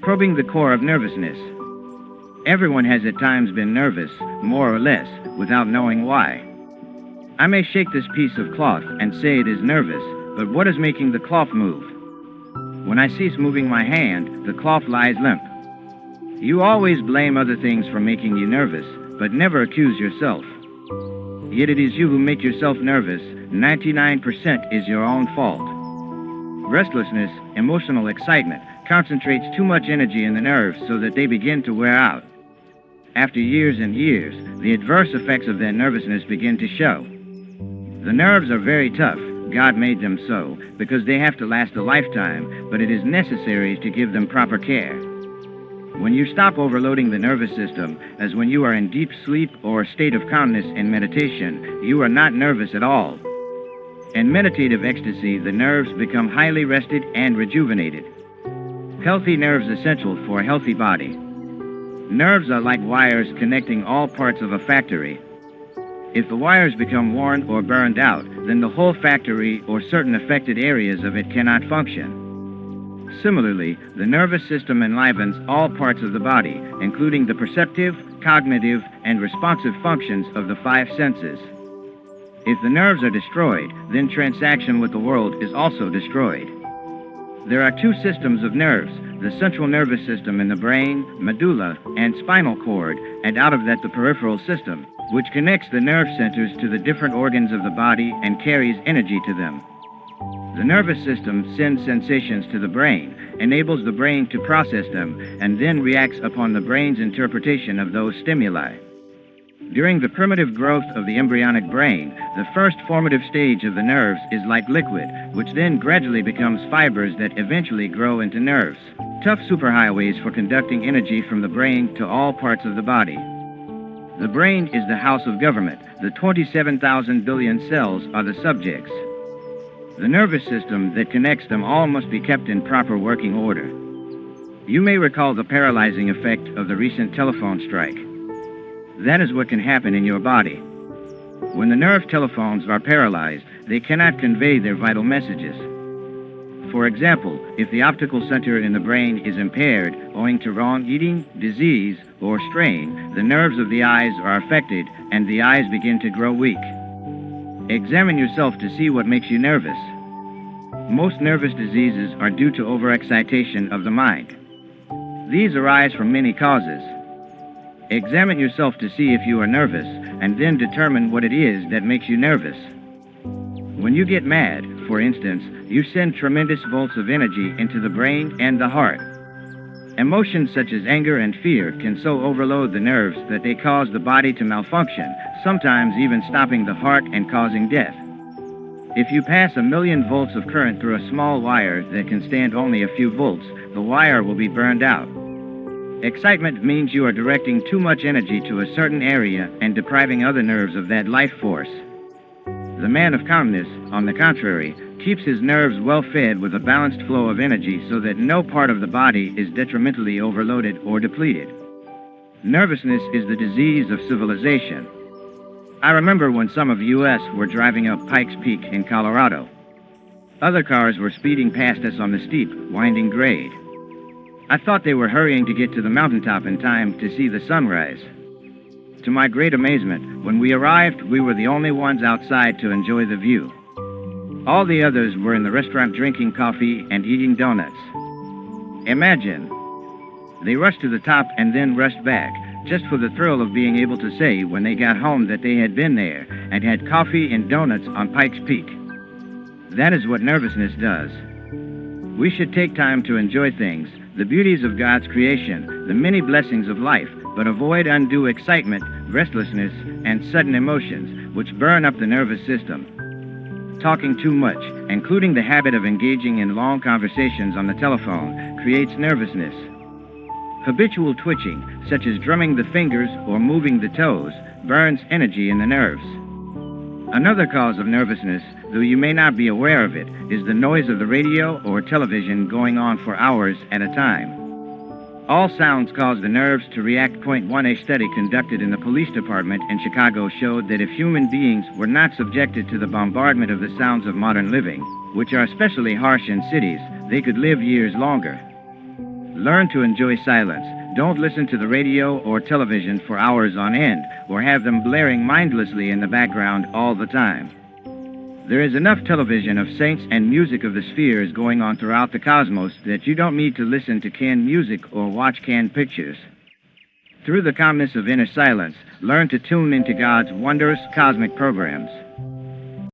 Probing the core of nervousness. Everyone has at times been nervous, more or less, without knowing why. I may shake this piece of cloth and say it is nervous, but what is making the cloth move? When I cease moving my hand, the cloth lies limp. You always blame other things for making you nervous, but never accuse yourself. Yet it is you who make yourself nervous. 99% is your own fault. Restlessness, emotional excitement, concentrates too much energy in the nerves so that they begin to wear out. After years and years, the adverse effects of that nervousness begin to show. The nerves are very tough. God made them so, because they have to last a lifetime, but it is necessary to give them proper care. When you stop overloading the nervous system, as when you are in deep sleep or a state of calmness in meditation, you are not nervous at all. In meditative ecstasy, the nerves become highly rested and rejuvenated. Healthy nerves essential for a healthy body. Nerves are like wires connecting all parts of a factory. If the wires become worn or burned out, then the whole factory or certain affected areas of it cannot function. Similarly, the nervous system enlivens all parts of the body, including the perceptive, cognitive, and responsive functions of the five senses. If the nerves are destroyed, then transaction with the world is also destroyed. There are two systems of nerves, the central nervous system in the brain, medulla, and spinal cord, and out of that the peripheral system, which connects the nerve centers to the different organs of the body and carries energy to them. The nervous system sends sensations to the brain, enables the brain to process them, and then reacts upon the brain's interpretation of those stimuli. During the primitive growth of the embryonic brain, the first formative stage of the nerves is like liquid, which then gradually becomes fibers that eventually grow into nerves, tough superhighways for conducting energy from the brain to all parts of the body. The brain is the house of government. The 27,000 billion cells are the subjects. The nervous system that connects them all must be kept in proper working order. You may recall the paralyzing effect of the recent telephone strike. That is what can happen in your body. When the nerve telephones are paralyzed, they cannot convey their vital messages. For example, if the optical center in the brain is impaired owing to wrong eating, disease, or strain, the nerves of the eyes are affected and the eyes begin to grow weak. Examine yourself to see what makes you nervous. Most nervous diseases are due to overexcitation of the mind. These arise from many causes. Examine yourself to see if you are nervous, and then determine what it is that makes you nervous. When you get mad, for instance, you send tremendous volts of energy into the brain and the heart. Emotions such as anger and fear can so overload the nerves that they cause the body to malfunction, sometimes even stopping the heart and causing death. If you pass 1,000,000 volts of current through a small wire that can stand only a few volts, the wire will be burned out. Excitement means you are directing too much energy to a certain area and depriving other nerves of that life force. The man of calmness, on the contrary, keeps his nerves well fed with a balanced flow of energy so that no part of the body is detrimentally overloaded or depleted. Nervousness is the disease of civilization. I remember when some of U.S. were driving up Pikes Peak in Colorado. Other cars were speeding past us on the steep, winding grade. I thought they were hurrying to get to the mountaintop in time to see the sunrise. To my great amazement, when we arrived, we were the only ones outside to enjoy the view. All the others were in the restaurant drinking coffee and eating donuts. Imagine. They rushed to the top and then rushed back, just for the thrill of being able to say when they got home that they had been there and had coffee and donuts on Pikes Peak. That is what nervousness does. We should take time to enjoy things, the beauties of God's creation, the many blessings of life, but avoid undue excitement, restlessness, and sudden emotions, which burn up the nervous system. Talking too much, including the habit of engaging in long conversations on the telephone, creates nervousness. Habitual twitching, such as drumming the fingers or moving the toes, burns energy in the nerves. Another cause of nervousness, though you may not be aware of it, is the noise of the radio or television going on for hours at a time. All sounds cause the nerves to react. One A study conducted in the police department in Chicago showed that if human beings were not subjected to the bombardment of the sounds of modern living, which are especially harsh in cities, they could live years longer. Learn to enjoy silence. Don't listen to the radio or television for hours on end, or have them blaring mindlessly in the background all the time. There is enough television of saints and music of the spheres going on throughout the cosmos that you don't need to listen to canned music or watch canned pictures. Through the calmness of inner silence, learn to tune into God's wondrous cosmic programs.